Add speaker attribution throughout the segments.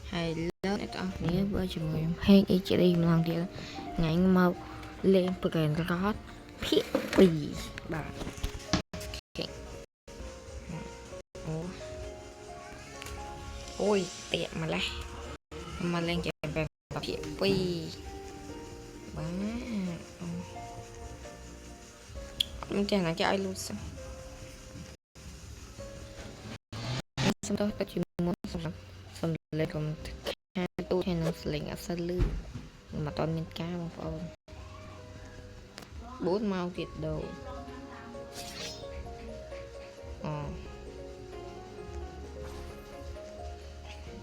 Speaker 1: hay lớn ít ông nhớ với chừng người hay ý chỉ đi làm thì ngày mau lên bền rót phía bì bà ôi tiện mà lên chạy về phía bì bà ông chàng là cái ai luôn sao xong tôi chỉ muốn xong lên còn hai tôi hay nó lên ở sân lư mà toàn miền cá mà phải bốn mau thiệt đầu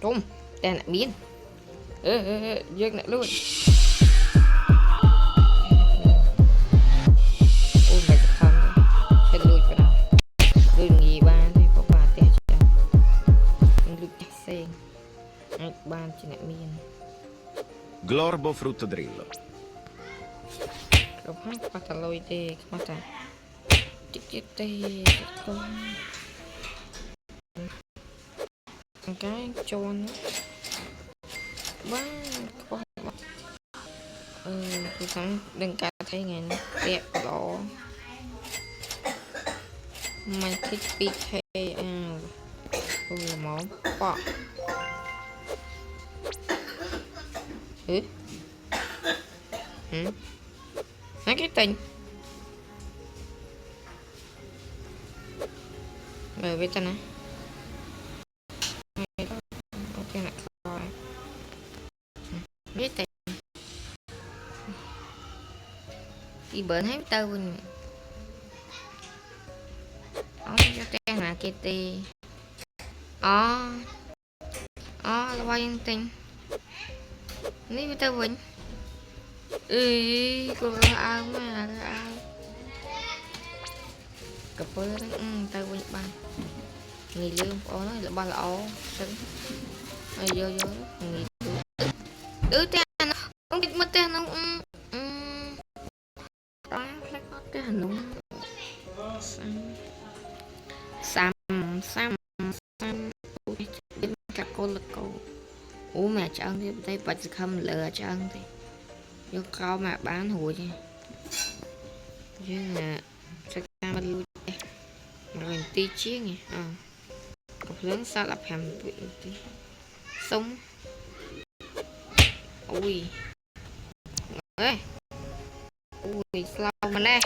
Speaker 1: trông tên lại biến dương lại luôn ôi mày thật thân đấy sẽ lùi vào đâu lùi nghỉ ba thì có bà tè chẳng lùi chắc sen ban chỉ lại miên
Speaker 2: Glorbo fruttodrillo.
Speaker 1: không hát bắt ta lôi tê bắt ta chết tê con cái trôn quá quá tôi thắng đừng cả thấy ngày nó đẹp đó mình thích bị thế là món bọ nói cái tình rồi với ta nè ok lại coi biết tình đi bớn hết tao mình ông cho tên là kia tê là bao nhiêu tình ní với tao mình cô ao mà ao cặp bơ đấy tao quên bàn nghỉ lương ó nói là ba là ó đứng vô nghỉ đứa tên không biết mất tên không đó phải có cái hành động xăm các cô là cô mẹ chẳng thì đây bật không lừa chẳng thì vô cao mà bán hủi chứ chứ là sẽ ra mà lui rồi tí chiếc nhỉ cục lớn sao lập hàm tí sống ui ơi ui sao mà đây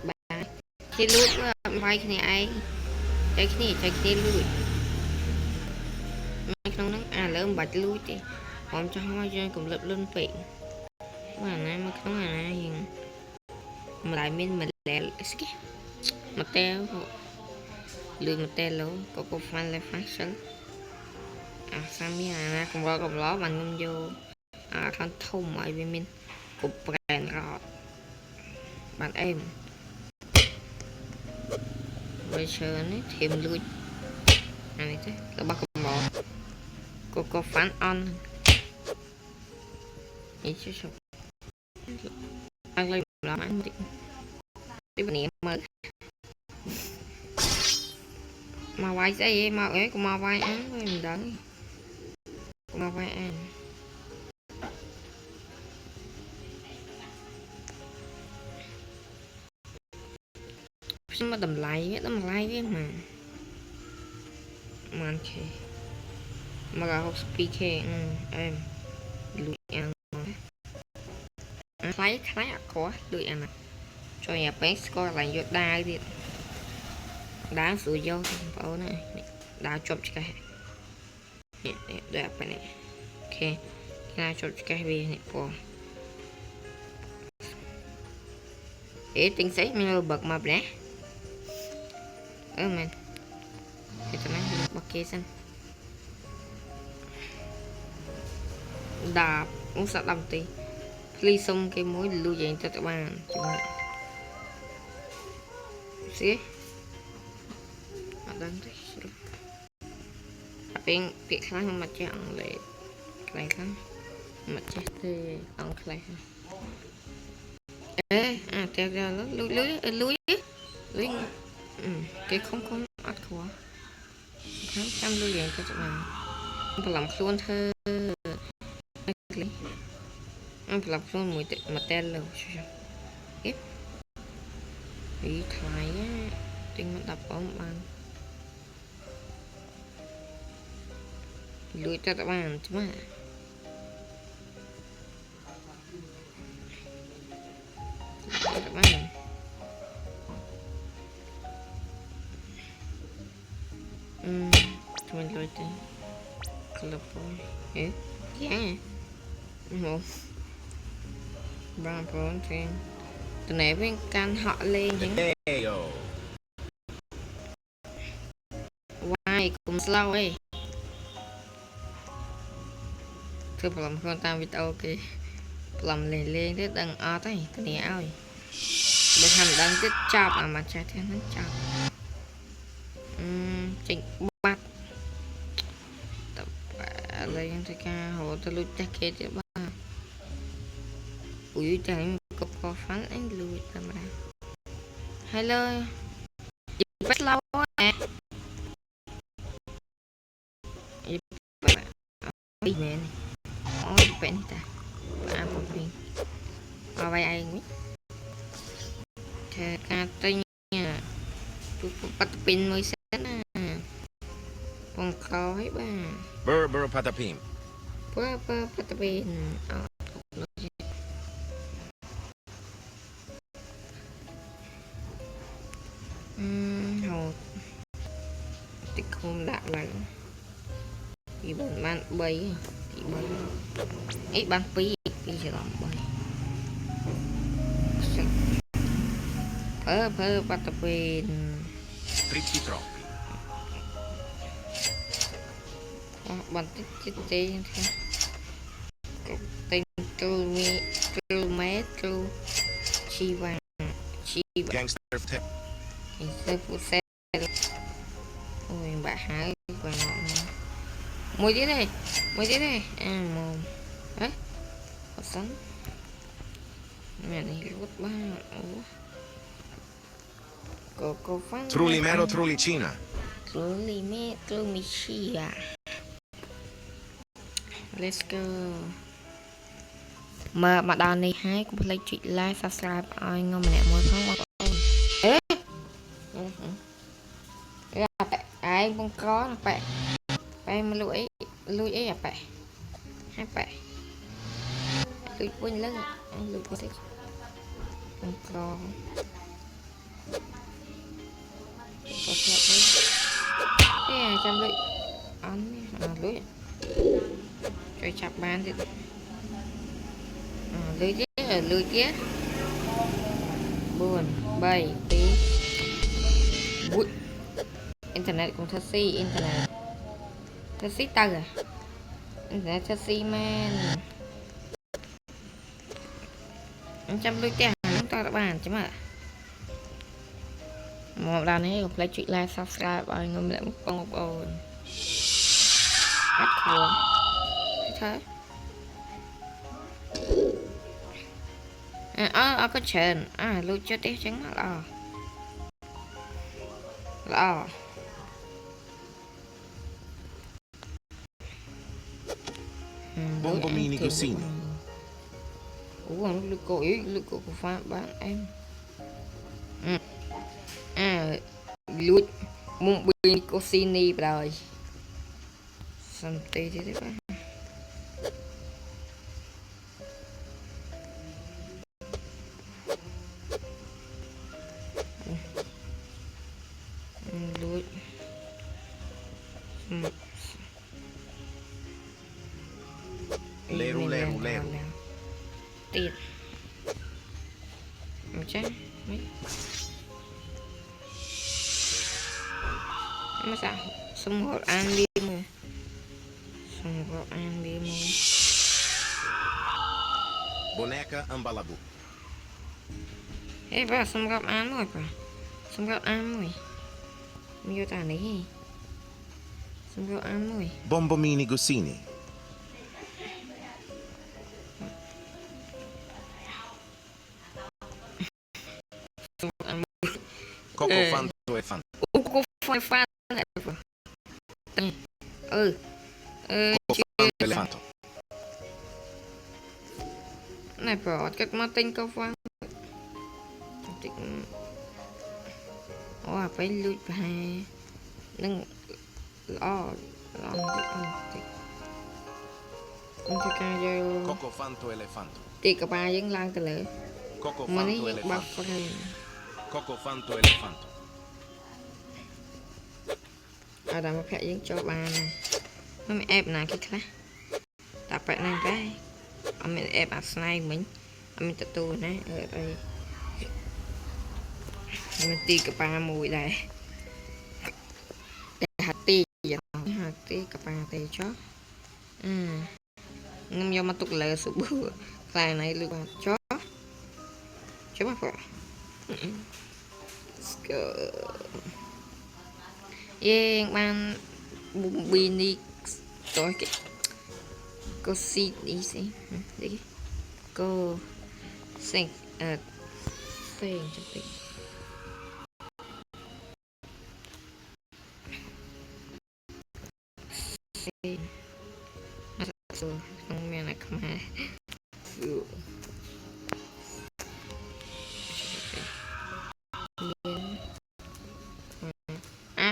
Speaker 1: bà khi lút vai cái này ai cái này lùi mấy không nó lớn bạch lùi thì còn cho hoa chơi cùng lập lên phịn mà này mà không là gì mà lại mình lẹ mà teo lười mà teo lỗ có fan lại phát sớm sao mi cùng ló bằng ngâm vô con thông mọi vì mình cục brand rọt bạn em bây giờ này thêm lùi này thế là bắt cùng ló có fan on ý chứ sao ăn lên làm ăn đi niệm mà quay gì mà ấy cũng mà quay án với mình đỡ mà quay ăn mà đầm lại biết mà kì mà gà học PK em lụi ăn lấy có lụi ăn cho nhà bé coi lại vô đai đi đá sủi vô bao này đá chụp cái đẹp này ok đá chụp cái về này po để tính sấy mình bật mà nè mình thì tụi nó bật kia xem đạp cũng sợ làm tí ly xong cái mối lưu dành cho các bạn xí đang bên việc kháng mặt chẳng lệ lại kháng mặt chết thì ông lại theo ra lưới cái không ăn quá trăm lưu vậy cho bạn phải làm luôn thơ anh phải làm luôn mùi mà tên lâu ít bị thoại á tinh nó đập bóng bạn lùi cho các bạn chứ mà các bạn mình lùi tới club ấy yeah một ba bốn thêm từ nãy bên can họ lên chứ
Speaker 2: Deo.
Speaker 1: Why cùng slow ấy thưa làm con ta video ok làm lên tới đằng o tới cái này ơi để thành đang tiếp chọc mà trái theo nó chọc chỉnh bắt tập lên thì ca hồ tôi lui ta kê chứ ba ui trời có phán anh lui tầm ra hello bắt lâu á bị mẹ này ôi bệnh ta à một viên ở vai ai biết thế ca tinh nha tôi bắt pin mới sáng à con khói ba
Speaker 2: Berber patapim.
Speaker 1: bơ bắt pin hồ tích không đạt lại thì bọn bạn bay thì bay ít bạn phí sẽ làm bay phơ bắt pin
Speaker 2: Fritti troppi.
Speaker 1: bạn tích tiền tiền km chi vàng
Speaker 2: Gangster tip.
Speaker 1: xe phụ xe ôi bà hái và mùi tí đây à mồm đấy có sắn mẹ này lút ba cô phát
Speaker 2: Trulimero trulicina.
Speaker 1: Trulimechia let's go mà đàn này hai cũng lấy chuyện like subscribe ai ngon mẹ muốn không ế ai không có bạn bạn mà lùi ấy à bạn hai bạn lùi quên lưng lùi quên thích không có sẹo đấy thế à chăm lụi ăn lưới chơi chặt bàn thì lưới kia buồn bay tí bụi internet cũng taxi tag à internet taxi man anh chăm lưới tiền chúng ta đã bàn chứ mà một lần ấy gặp lại chuyện like subscribe anh ngâm lại một ồn bắt cuồng thế có chuyện lưu cho tiếc trứng lò
Speaker 2: Bombomini Gosini.
Speaker 1: Lực cổ của pha bạn em lút Bombomini Gosini rồi xong tê thế ba lút
Speaker 2: Leru.
Speaker 1: Tiền chắc mấy mà sao xong rồi ăn đi mà
Speaker 2: Boneca Ambalabu.
Speaker 1: ê bà xong rồi ăn rồi miêu tả này xong rồi ăn rồi
Speaker 2: Bombomini Gosini. Coco Fanto e Fanto.
Speaker 1: Coco foi fan tầng
Speaker 2: Coco Fanto Elefanto.
Speaker 1: này bỏ các má tinh câu văn phải lùi bài nâng lo không thể ca cho
Speaker 2: Coco Fanto Elefanto.
Speaker 1: thì cả ba vẫn lang từ lửa
Speaker 2: Coco
Speaker 1: mà
Speaker 2: Fanto
Speaker 1: nó bạc
Speaker 2: Elefanto.
Speaker 1: phần
Speaker 2: Coco Fanto Elefanto.
Speaker 1: ở đây mà phải vẫn cho ba này nó mẹ ép này cái khác tập bạn này cái ông mẹ ép à snai mình ông mẹ tu này ở đây mình ti cả ba mùi đây hạt ti hạt ti cả ba ti chó ngâm vô mà tục lệ sự bữa lại này lưu bạc chó chó bạc rồi yeah man bini tôi cái cô xịt đi xí đi cô xanh xanh cho tình xanh rồi không nghe là không hay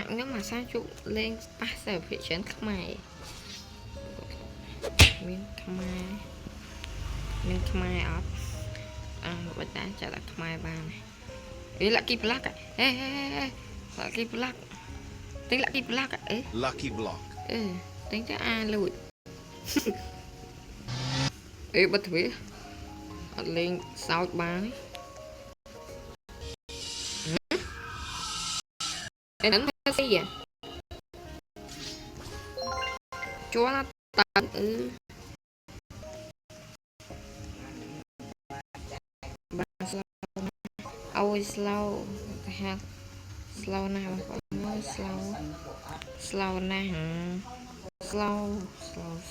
Speaker 1: nếu mà sao chụp lên pass thị trấn Khmer miền Khmer off bật đá trả lại Khmer ba này ý là cái black ê là cái black tính là cái black
Speaker 2: Lucky Block.
Speaker 1: tính cho a lùi ê bật thủy lên sau ba ấy ê đánh cái gì vậy chúa nó tận always slow what the hell slow now slow now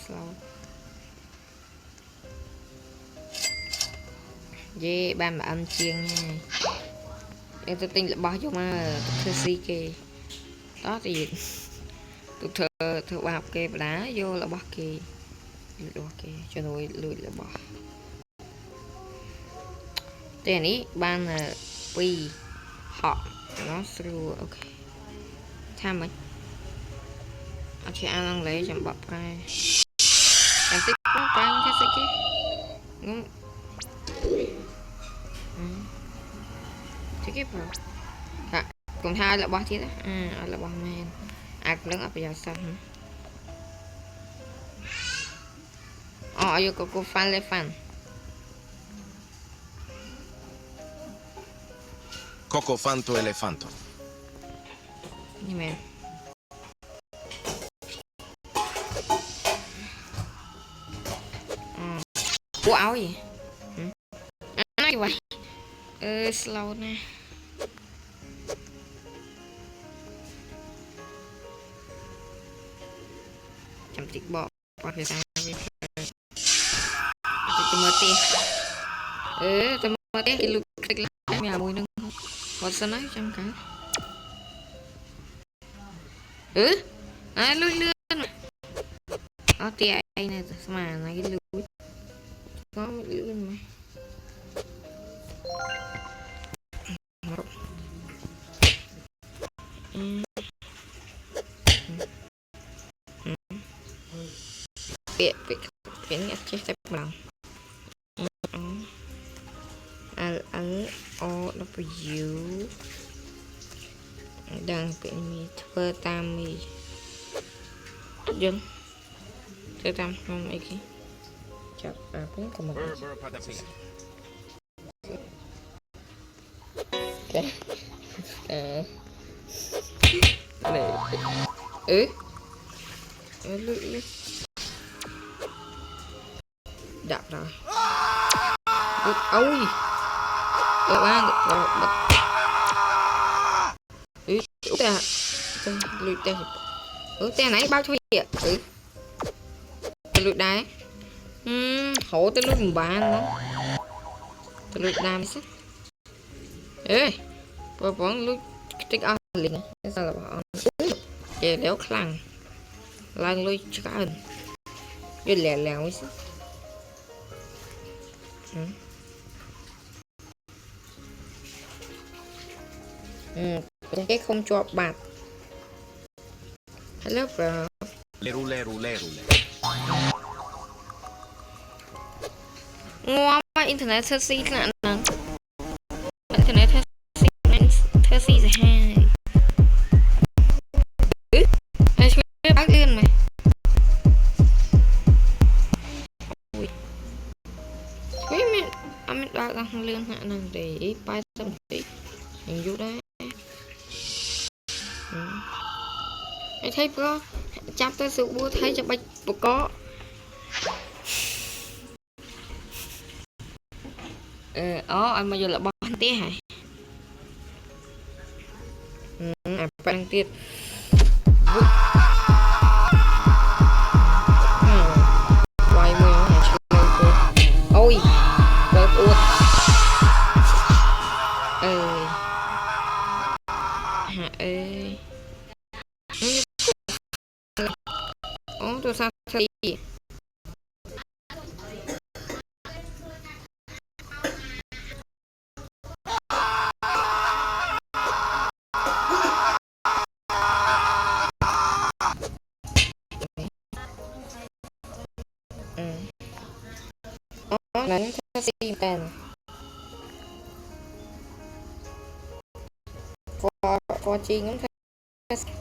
Speaker 1: slow yeah ba mà âm chiên nha em tôi tin là bao nhiêu mà tôi si kì đó thì tôi thợ bà học kê đá vô là bỏ kì cho tôi lùi là bỏ tiền ý ban là pi họ nó through ok tham ấy chị ăn đang lấy chậm bọc cái em thích nó căng cái gì kia thích cái vào còn hai là bao chứ đó là bao men đứng ở bây giờ sao vô cô fan lên fan
Speaker 2: Coco Fanto Elefanto.
Speaker 1: như mẹ bộ áo gì nói vậy slow nè chăm tích bỏ việc sao tôi mở tiền tôi mở tiền cái lúc lại mẹ mùi nâng có sao nói trong cái lùi lươn tiền này mà này cái lùi có một lươn mà cái này chết tay bằng LOW đang bị mi thưa tam mi dừng thưa tam không ấy kia chặt cũng có một này đạp rồi ôi các bạn lùi tay tay nãy bao nhiêu vậy lùi đá hổ tới lúc bạn đó lùi đam sắc vẫn lùi tích on liền sao là bọn về đéo khăn ឡើងលុយច្រើនយល់លាងវិញគេkhông cho bạc hello bro
Speaker 2: Leru, leru, leru, leru.
Speaker 1: ងាប់មកអ៊ីនធឺណិតធ្វើស៊ីថ្នាក់ហ្នឹងអ៊ីនធឺណិតធ្វើស៊ីសាហាវហើយជួយបើកលឿនមកអូយមានអត់មានបើកដល់លឿនហាក់ហ្នឹងទេ80នាទីยังយូរដែរហើយថៃប្រូចាប់ទៅស៊ូបួថៃចាំបាច់បកកឲ្យមកយករបស់ទេហើយអាប៉ាំងទៀតវាយមួយឆ្លើយទៅអូយបើអួតអូទូរស័ព្ទថ្លៃឡើងថាស៊ីតែ4G ហ្នឹងថាស៊ី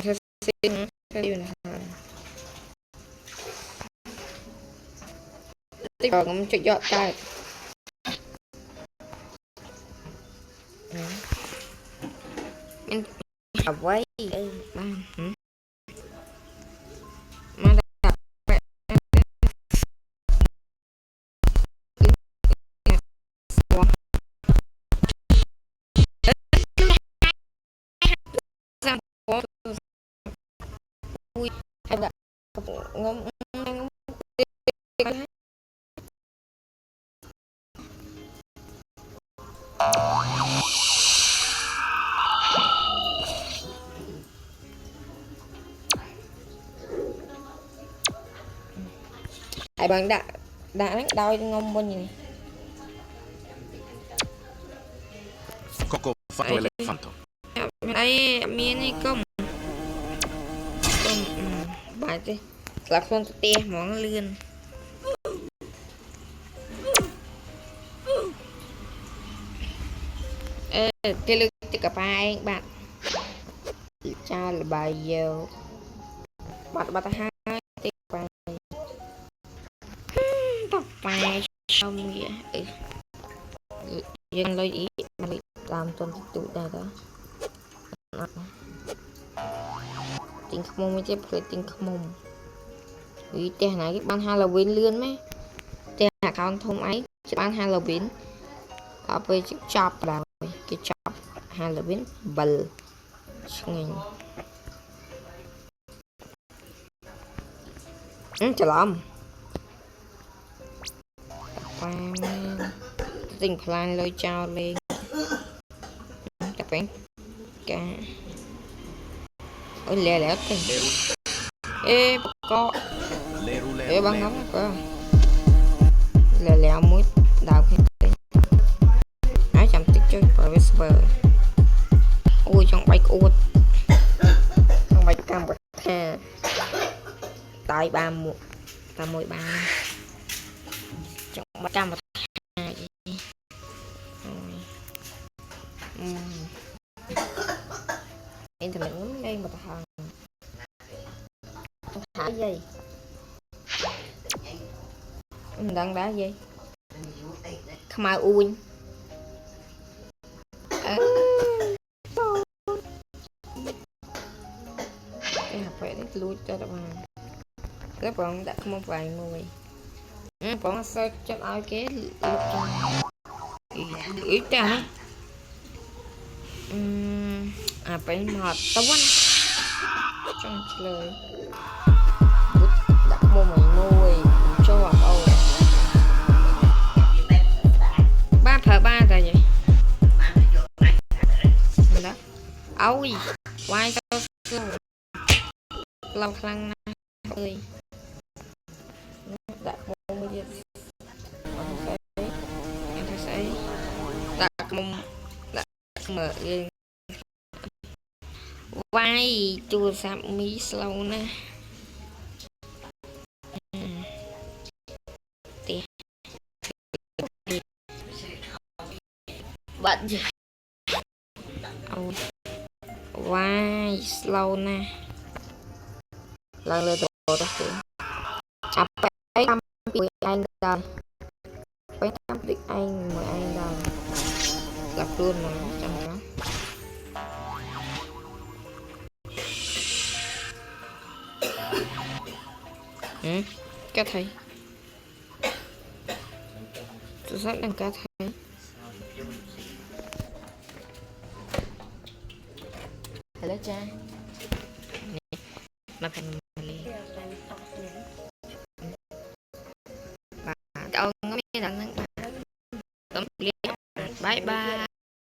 Speaker 1: ហ្នឹងទៅយូរណាស់ទីខ្ញុំចុចយកតែមានអ្វីបានមកហើយដាក់ងុំហើយបងដាក់ហ្នឹងដោយងុំវិញនេះ
Speaker 2: Coco fatto elefanto.
Speaker 1: អីមាននេះកុំបាច់ទេស្លាប់ខ្លួនទៅផ្ទះហ្មងលឿនគេលើកទឹកកប៉ាឯងបាត់ចោលលបាយយកបាត់ទៅហើយទឹកកប៉ាxong vậy dân lôi ý làm tuần tụ đây đó tình không mới tiếp phải tình không vì tiền này cái ban Halloween lươn mấy tiền là con thông ấy chỉ ban Halloween ở với chiếc chop là cái chop Halloween bờ chả lắm tình plan lôi trao lên tập anh cả ôi lẹ lẹ tình ê có ê băng ngắm cơ lẹ lẹ muối đào cái áo chậm tích chơi professor ôi trong bạch út trong bạch cam bạch ha tại ba một ta mỗi ba trong bạch cam bạch internet ngắm ngay mà thằng thả dây đang đá dây không ai uin cái học vẽ đấy lui cho các bạn các bạn đã không vài người bọn sao cho ai cái ý ta phải mọt tao quanh trong lời đặt mua mày nuôi cho vào âu ba thợ ba là gì ôi quay sao lâu khăn na ơi đặt mông bây giờ em sẽ đặt mông đặt mở lên quay chùa sạp mí slow nè bận gì why slow nè lần lượt đồ đó chập cái năm bị anh rồi cái năm bị anh mời anh rồi gặp luôn mà chẳng đó cá thầy tôi rất đang cá thầy hello cha mà thành và ông có biết rằng bye bye